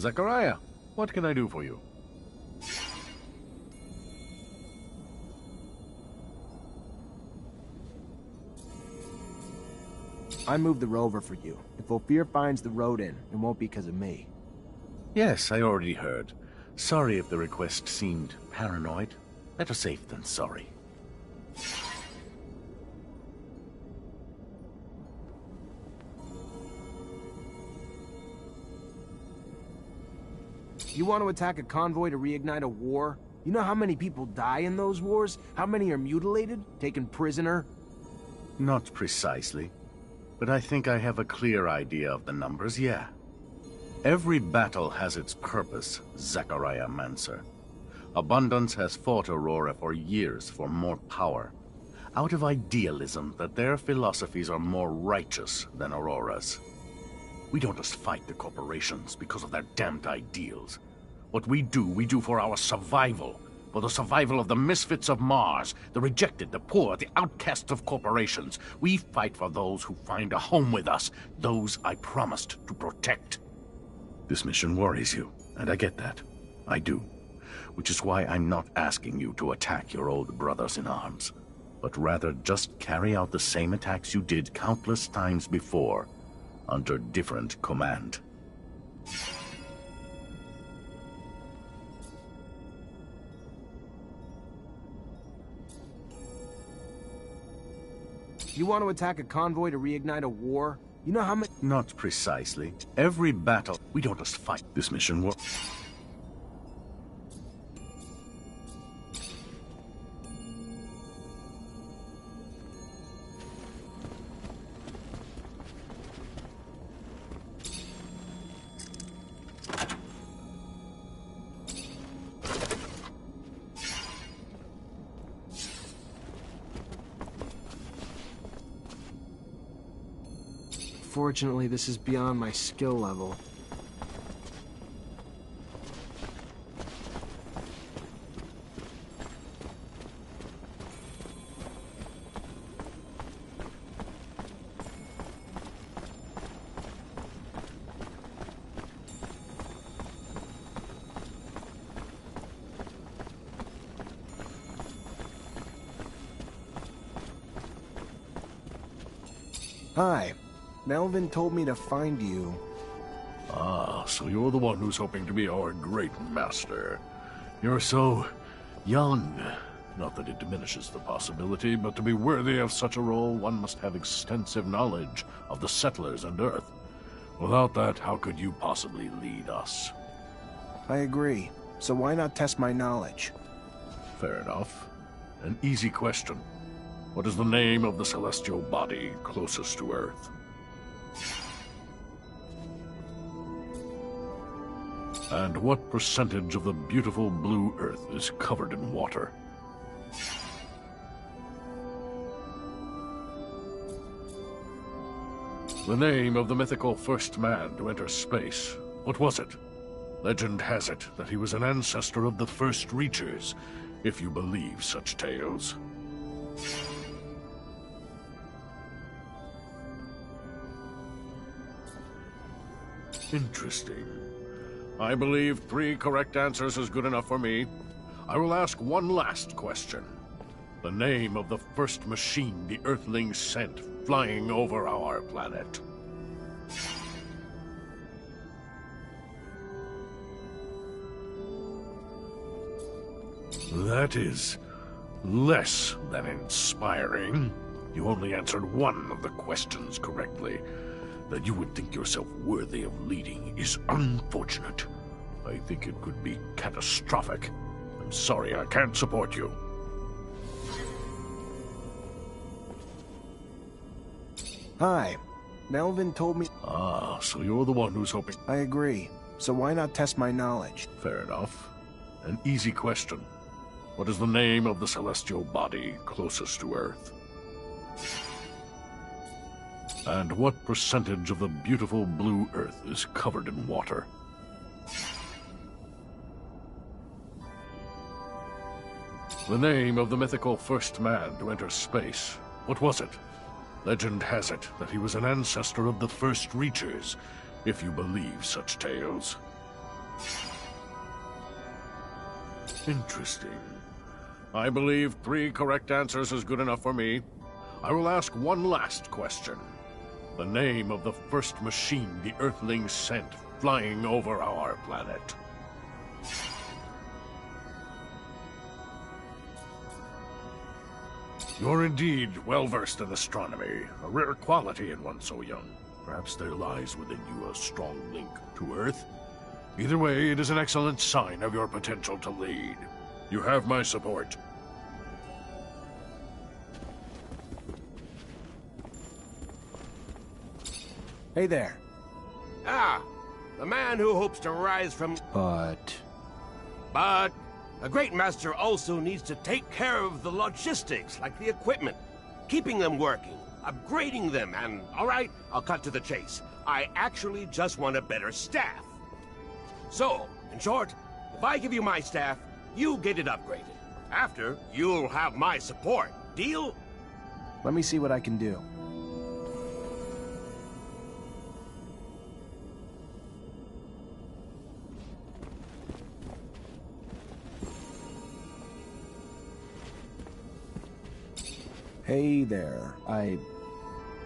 Zechariah, what can I do for you? I moved the rover for you. If Ophir finds the road in, it won't be because of me. Yes, I already heard. Sorry if the request seemed paranoid. Better safe than sorry. You want to attack a convoy to reignite a war? You know how many people die in those wars? How many are mutilated? Taken prisoner? Not precisely. But I think I have a clear idea of the numbers, yeah. Every battle has its purpose, Zechariah Mancer. Abundance has fought Aurora for years for more power, out of idealism that their philosophies are more righteous than Aurora's. We don't just fight the corporations because of their damned ideals. What we do for our survival. For the survival of the misfits of Mars, the rejected, the poor, the outcasts of corporations. We fight for those who find a home with us, those I promised to protect. This mission worries you, and I get that. I do. Which is why I'm not asking you to attack your old brothers in arms, but rather just carry out the same attacks you did countless times before, under different command. You want to attack a convoy to reignite a war? You know how many— Not precisely. Every battle... We don't just fight. This mission will... Fortunately, this is beyond my skill level. Hi. Melvin told me to find you. Ah, so you're the one who's hoping to be our great master. You're so... young. Not that it diminishes the possibility, but to be worthy of such a role, one must have extensive knowledge of the settlers and Earth. Without that, how could you possibly lead us? I agree. So why not test my knowledge? Fair enough. An easy question. What is the name of the celestial body closest to Earth? And what percentage of the beautiful blue Earth is covered in water? The name of the mythical first man to enter space. What was it? Legend has it that he was an ancestor of the first Reachers, if you believe such tales. Interesting. I believe 3 correct answers is good enough for me. I will ask one last question. The name of the first machine the Earthlings sent flying over our planet. That is less than inspiring. You only answered one of the questions correctly. That you would think yourself worthy of leading is unfortunate. I think it could be catastrophic. I'm sorry I can't support you. Hi. Melvin told me— Ah, so you're the one who's hoping— I agree. So why not test my knowledge? Fair enough. An easy question. What is the name of the celestial body closest to Earth? And what percentage of the beautiful blue Earth is covered in water? The name of the mythical first man to enter space. What was it? Legend has it that he was an ancestor of the first Reachers, if you believe such tales. Interesting. I believe 3 correct answers is good enough for me. I will ask one last question. The name of the first machine the Earthlings sent flying over our planet. You're indeed well-versed in astronomy, a rare quality in one so young. Perhaps there lies within you a strong link to Earth. Either way, it is an excellent sign of your potential to lead. You have my support. Hey there. Ah, the man who hopes to rise from... But a great master also needs to take care of the logistics, like the equipment, keeping them working, upgrading them, and, all right, I'll cut to the chase. I actually just want a better staff. So, in short, if I give you my staff, you get it upgraded. After, you'll have my support. Deal? let me see what I can do. Hey there,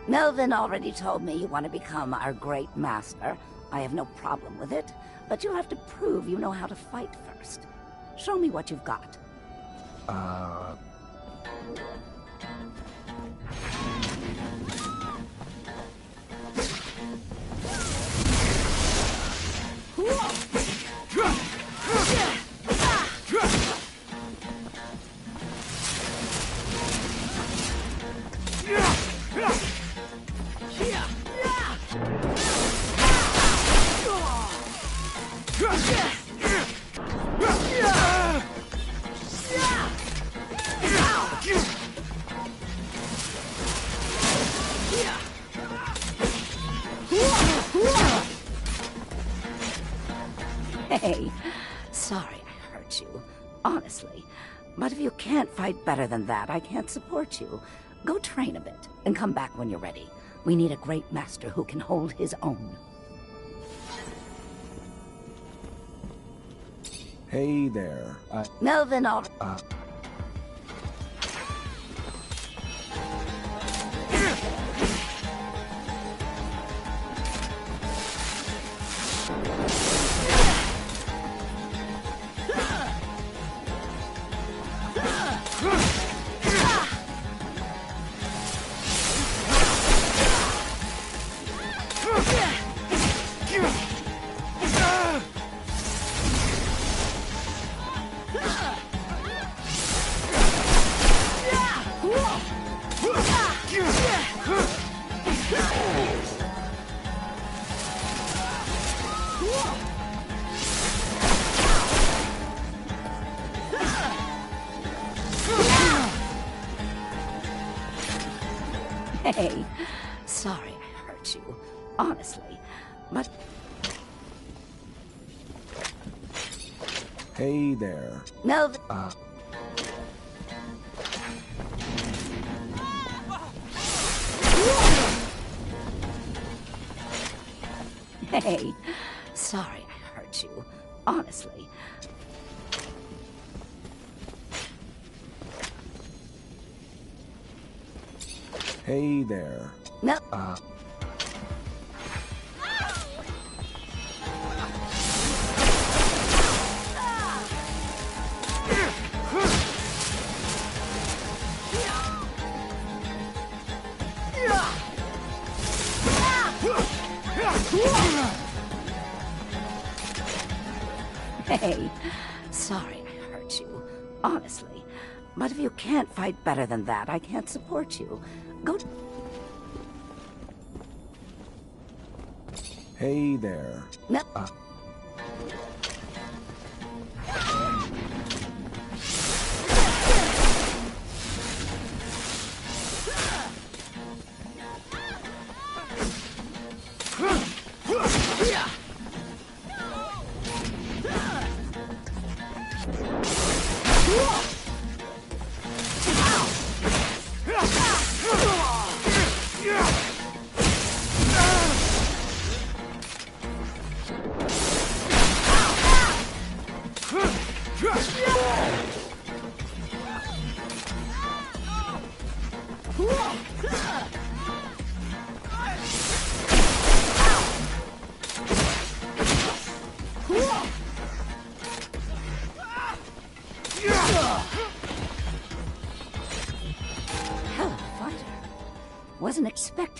Melvin already told me you want to become our great master. I have no problem with it, but you'll have to prove you know how to fight first. Show me what you've got. Hey, sorry I hurt you, honestly. But if you can't fight better than that, I can't support you. Go train a bit, and come back when you're ready. We need a great master who can hold his own. Hey there, Melvin Hey, sorry I hurt you, honestly. But... Hey there. Melvin... Hey, sorry I hurt you, honestly. Hey there. No. Hey, sorry I hurt you, honestly. But if you can't fight better than that, I can't support you. Go... Hey there. No.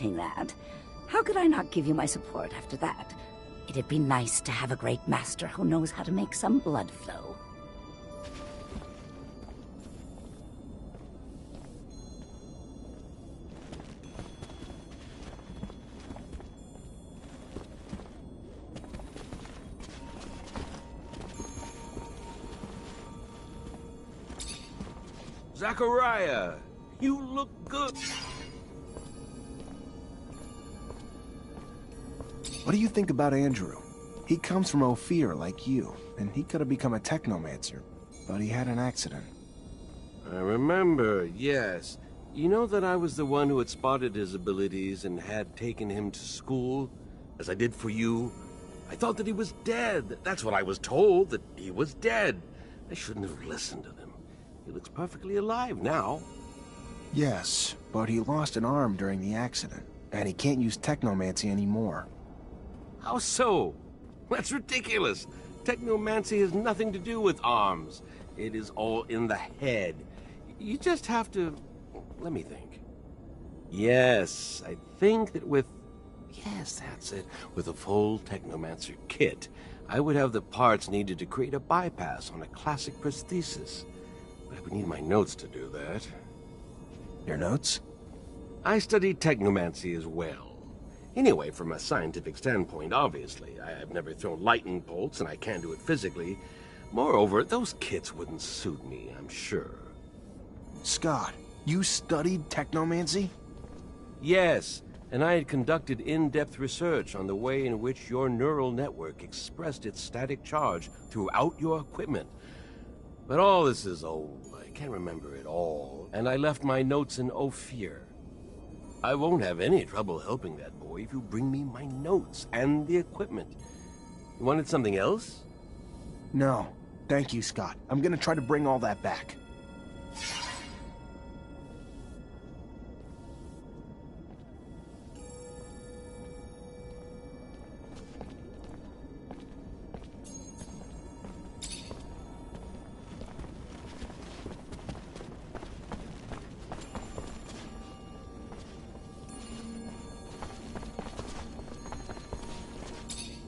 repeating that. How could I not give you my support after that? It'd be nice to have a great master who knows how to make some blood flow. Zachariah, you look good. What do you think about Andrew? He comes from Ophir like you, and he could have become a Technomancer, but he had an accident. I remember, yes. You know that I was the one who had spotted his abilities and had taken him to school, as I did for you? I thought that he was dead. That's what I was told, that he was dead. I shouldn't have listened to them. He looks perfectly alive now. Yes, but he lost an arm during the accident, and he can't use Technomancy anymore. How so? That's ridiculous. Technomancy has nothing to do with arms. It is all in the head. You just have to... Let me think. Yes, I think that with... Yes, that's it. With a full Technomancer kit, I would have the parts needed to create a bypass on a classic prosthesis. But I would need my notes to do that. Your notes? I studied Technomancy as well. Anyway, from a scientific standpoint, obviously. I've never thrown lightning bolts, and I can't do it physically. Moreover, those kits wouldn't suit me, I'm sure. Scott, you studied Technomancy? Yes, and I had conducted in-depth research on the way in which your neural network expressed its static charge throughout your equipment. But all this is old. I can't remember it all, and I left my notes in Ophir. I won't have any trouble helping that boy if you bring me my notes and the equipment. You wanted something else? No. Thank you, Scott. I'm gonna try to bring all that back.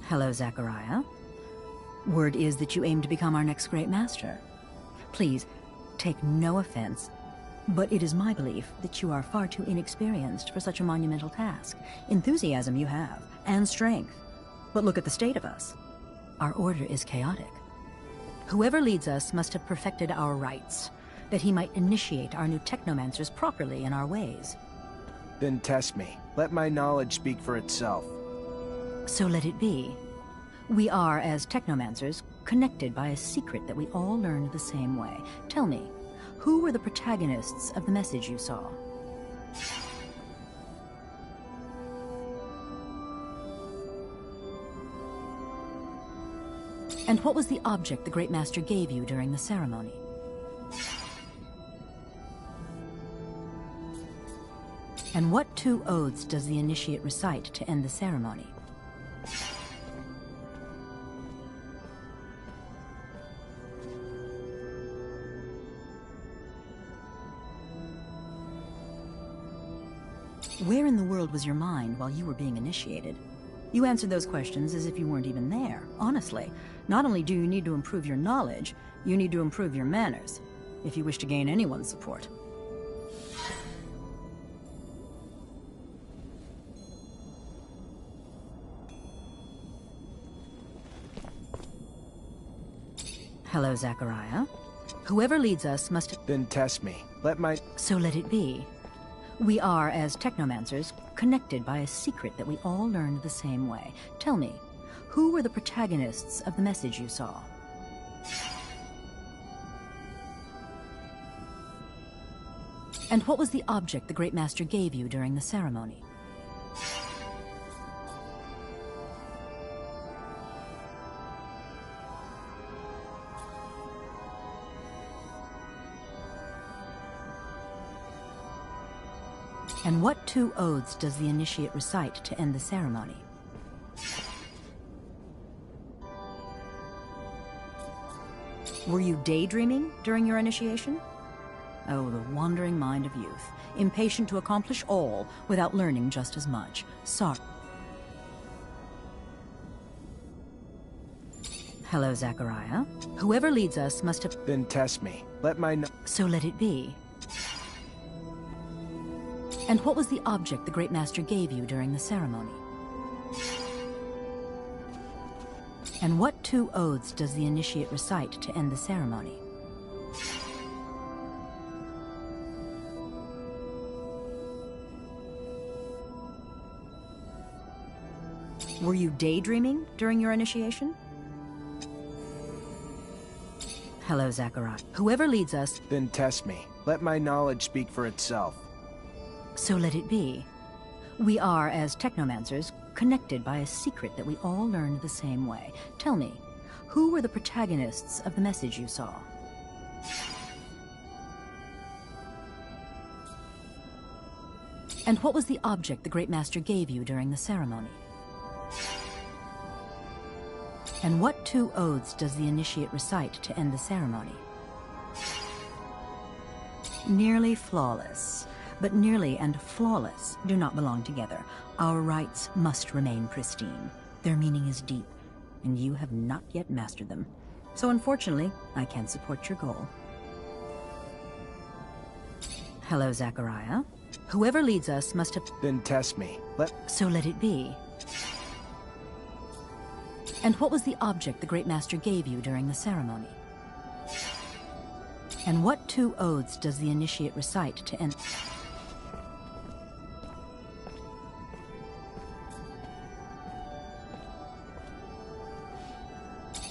Hello, Zachariah. Word is that you aim to become our next great master. Please, take no offense, but it is my belief that you are far too inexperienced for such a monumental task. Enthusiasm you have, and strength. But look at the state of us. Our order is chaotic. Whoever leads us must have perfected our rites, that he might initiate our new Technomancers properly in our ways. Then test me. Let my knowledge speak for itself. So let it be. We are, as Technomancers, connected by a secret that we all learned the same way. Tell me, who were the protagonists of the message you saw? And what was the object the Great Master gave you during the ceremony? And what two oaths does the initiate recite to end the ceremony? Where in the world was your mind while you were being initiated? You answered those questions as if you weren't even there. Honestly, not only do you need to improve your knowledge, you need to improve your manners, if you wish to gain anyone's support. Hello, Zachariah. Whoever leads us must... Then test me. Let my... So let it be. We are, as Technomancers, connected by a secret that we all learned the same way. Tell me, who were the protagonists of the message you saw? And what was the object the Great Master gave you during the ceremony? And what two oaths does the initiate recite to end the ceremony? Were you daydreaming during your initiation? Oh, the wandering mind of youth. impatient to accomplish all without learning just as much. Sorry. Hello, Zachariah. Whoever leads us must have... Then test me. Let my So let it be. And what was the object the Great Master gave you during the ceremony? And what two oaths does the initiate recite to end the ceremony? Were you daydreaming during your initiation? Hello, Zachariah. Whoever leads us... Then test me. Let my knowledge speak for itself. So let it be. We are, as Technomancers, connected by a secret that we all learned the same way. Tell me, who were the protagonists of the message you saw? And what was the object the Great Master gave you during the ceremony? And what two oaths does the initiate recite to end the ceremony? Nearly flawless. But nearly and flawless do not belong together. Our rites must remain pristine. Their meaning is deep, and you have not yet mastered them. So unfortunately, I can't support your goal. Hello, Zachariah. Whoever leads us must have... Then test me. So let it be. And what was the object the Great Master gave you during the ceremony? And what two oaths does the initiate recite to end...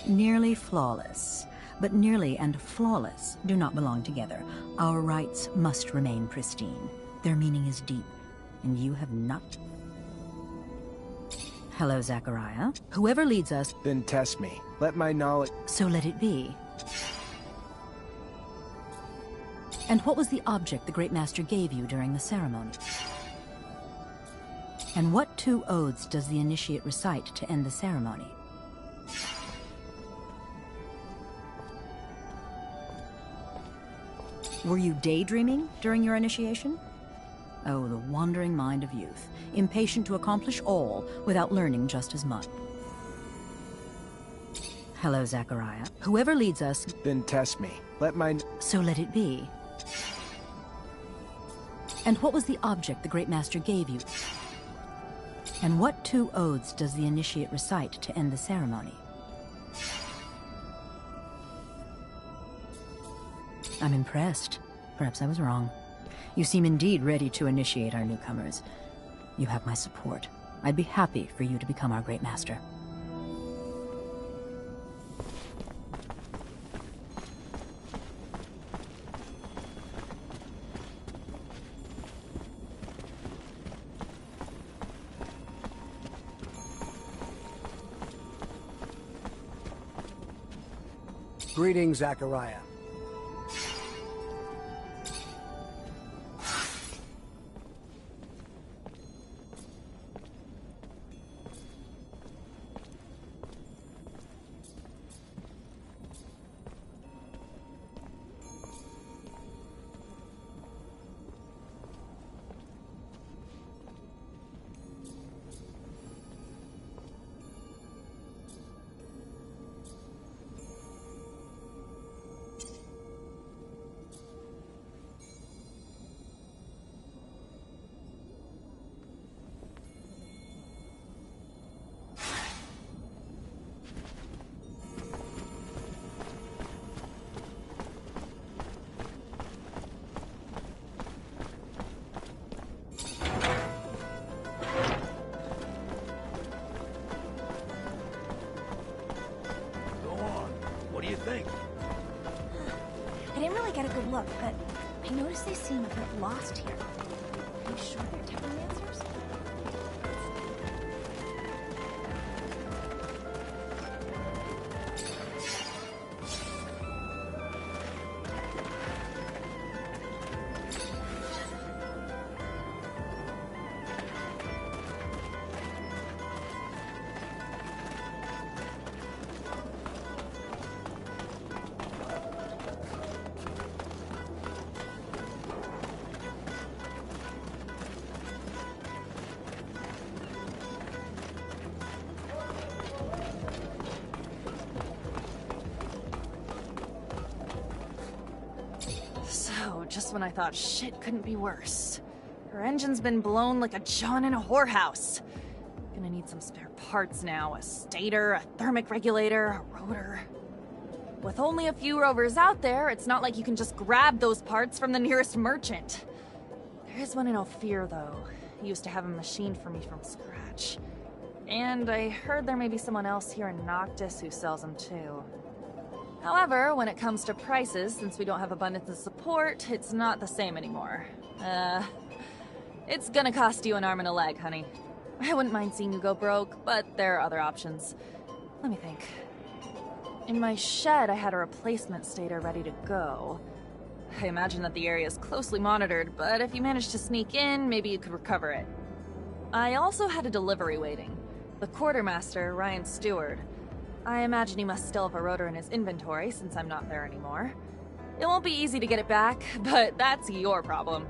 Nearly flawless. But nearly and flawless do not belong together. Our rites must remain pristine. Their meaning is deep, and you have not... Hello, Zachariah. Whoever leads us... Then test me. Let my knowledge... So let it be. And what was the object the Great Master gave you during the ceremony? And what two oaths does the initiate recite to end the ceremony? Were you daydreaming during your initiation? Oh, the wandering mind of youth, impatient to accomplish all without learning just as much. Hello, Zachariah. Whoever leads us... Then test me. So let it be. And what was the object the Great Master gave you? And what two oaths does the initiate recite to end the ceremony? I'm impressed. Perhaps I was wrong. You seem indeed ready to initiate our newcomers. You have my support. I'd be happy for you to become our Great Master. Greetings, Zachariah. I didn't really get a good look, but I noticed they seem a bit lost here. Are you sure they're Technomancers? just when I thought shit couldn't be worse. Her engine's been blown like a John in a whorehouse. Gonna need some spare parts now. A stator, a thermic regulator, a rotor. With only a few rovers out there, it's not like you can just grab those parts from the nearest merchant. There is one in Ophir, though. He used to have them machined for me from scratch. And I heard there may be someone else here in Noctis who sells them too. However, when it comes to prices, since we don't have abundance of support, it's not the same anymore. It's gonna cost you an arm and a leg, honey. I wouldn't mind seeing you go broke, but there are other options. Let me think. In my shed, I had a replacement stator ready to go. I imagine that the area is closely monitored, but if you manage to sneak in, maybe you could recover it. I also had a delivery waiting. The quartermaster, Ryan Stewart. I imagine he must still have a rotor in his inventory since I'm not there anymore. It won't be easy to get it back, but that's your problem.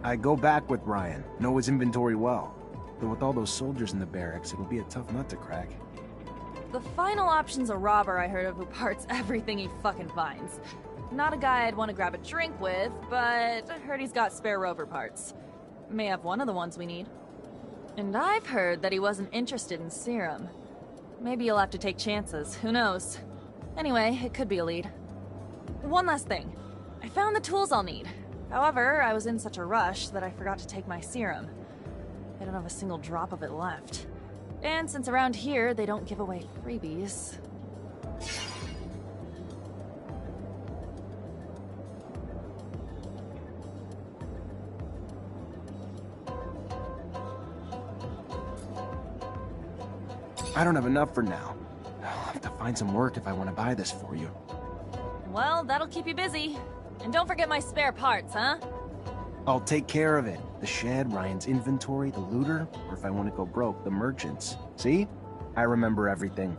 I go back with Ryan, know his inventory well. Though with all those soldiers in the barracks, it'll be a tough nut to crack. The final option's a robber I heard of who parts everything he fucking finds. Not a guy I'd want to grab a drink with, but I heard he's got spare rover parts. May have one of the ones we need. And I've heard that he wasn't interested in serum. Maybe you'll have to take chances, who knows? Anyway, it could be a lead. One last thing. I found the tools I'll need. However, I was in such a rush that I forgot to take my serum. I don't have a single drop of it left. And since around here they don't give away freebies... I don't have enough for now. I'll have to find some work if I want to buy this for you. Well, that'll keep you busy. And don't forget my spare parts, huh? I'll take care of it. The shed, Ryan's inventory, the looter, or if I want to go broke, the merchants. See? I remember everything.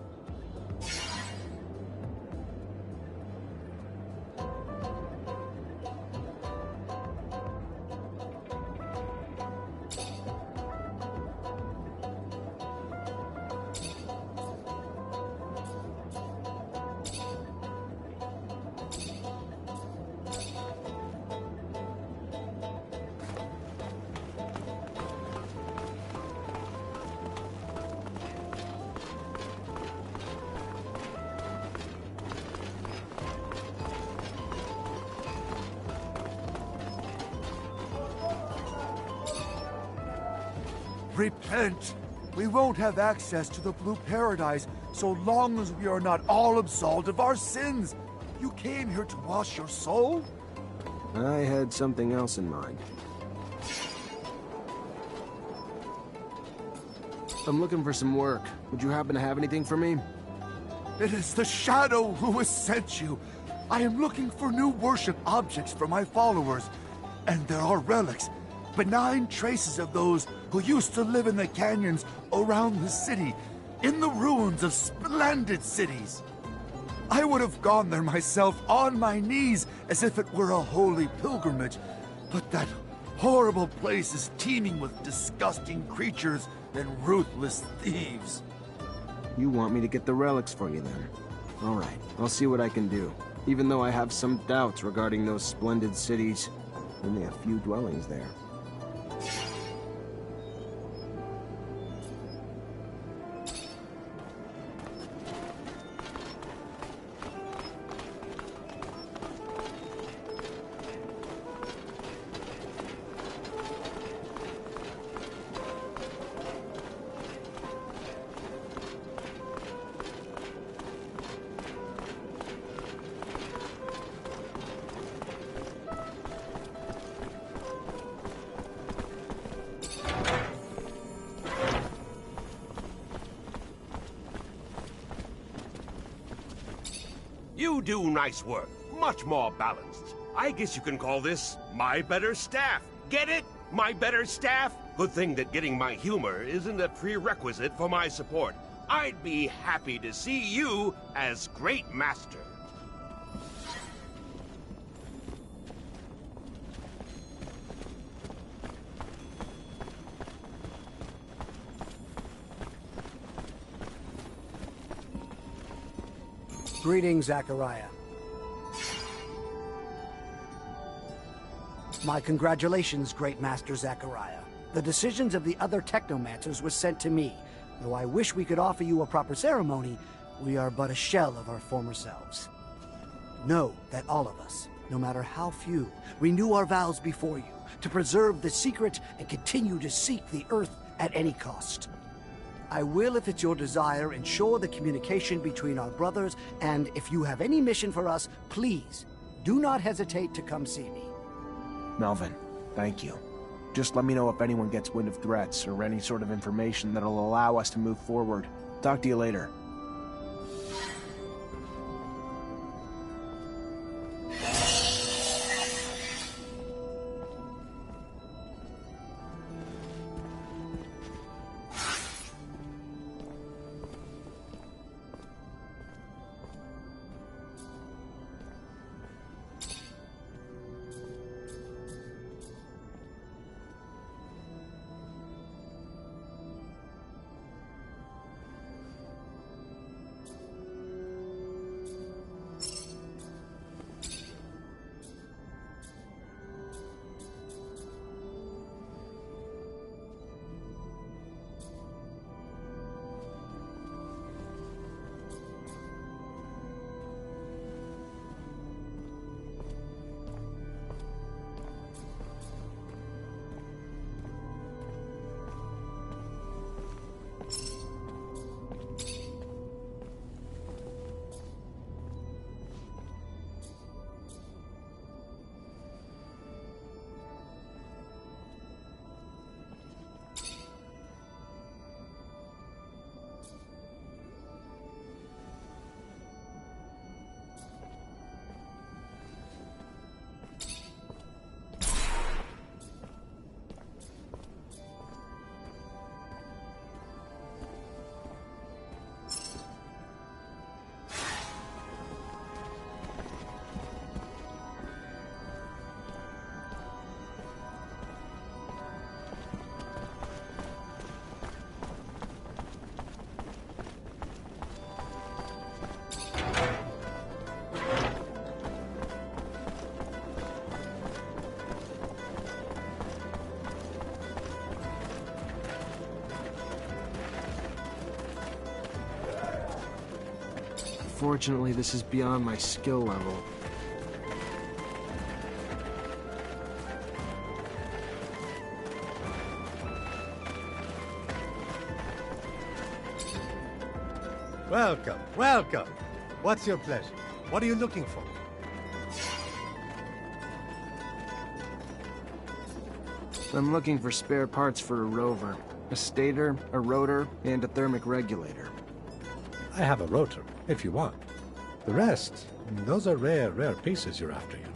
Repent! We won't have access to the Blue Paradise so long as we are not all absolved of our sins. You came here to wash your soul? I had something else in mind. I'm looking for some work. Would you happen to have anything for me? It is the Shadow who has sent you. I am looking for new worship objects for my followers, and there are relics, benign traces of those who used to live in the canyons around the city, in the ruins of splendid cities. I would have gone there myself on my knees as if it were a holy pilgrimage, but that horrible place is teeming with disgusting creatures and ruthless thieves. You want me to get the relics for you then? All right, I'll see what I can do. Even though I have some doubts regarding those splendid cities, only a few dwellings there. You do nice work. Much more balanced. I guess you can call this my better staff. Get it? My better staff? Good thing that getting my humor isn't a prerequisite for my support. I'd be happy to see you as Great Master. Greetings, Zachariah. My congratulations, Great Master Zachariah. The decisions of the other Technomancers was sent to me. Though I wish we could offer you a proper ceremony, we are but a shell of our former selves. Know that all of us, no matter how few, renew our vows before you to preserve the secret and continue to seek the Earth at any cost. I will, if it's your desire, ensure the communication between our brothers, and if you have any mission for us, please, do not hesitate to come see me. Melvin, thank you. Just let me know if anyone gets wind of threats or any sort of information that'll allow us to move forward. Talk to you later. Unfortunately, this is beyond my skill level. Welcome, welcome. What's your pleasure? What are you looking for? I'm looking for spare parts for a rover. A stator, a rotor, and a thermic regulator. I have a rotor, if you want. The rest, those are rare pieces you're after, you know.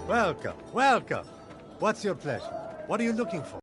Welcome, welcome. What's your pleasure? What are you looking for?